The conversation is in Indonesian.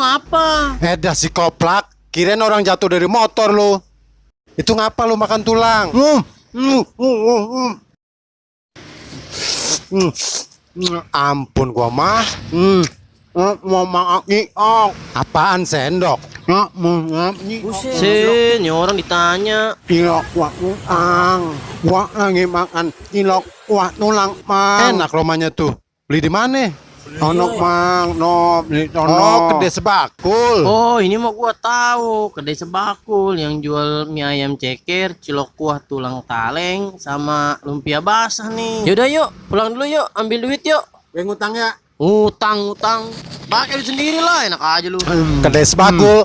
ngapa? Dah si koplak, kirain orang jatuh dari motor lo. Itu ngapa lu makan tulang? Ampun gua mah. Mau maaf nih, apaan sendok? Buset, nih orang ditanya. Cilok kuah tulang. Gua lagi makan cilok kuah tulang, Mang. Enak romanya tuh. Beli di mana? Ono Mang, no, beli ono. Oh, Kedai Sebakul. Oh, ini mah gua tahu, kedai Sebakul yang jual mie ayam ceker, cilok kuah tulang taleng, sama lumpia basah nih. Yaudah yuk, pulang dulu yuk, ambil duit yuk. Gue ngutang ya. Utang. Pakai lu sendiri lah, enak aja lu. Kedai Sebakul.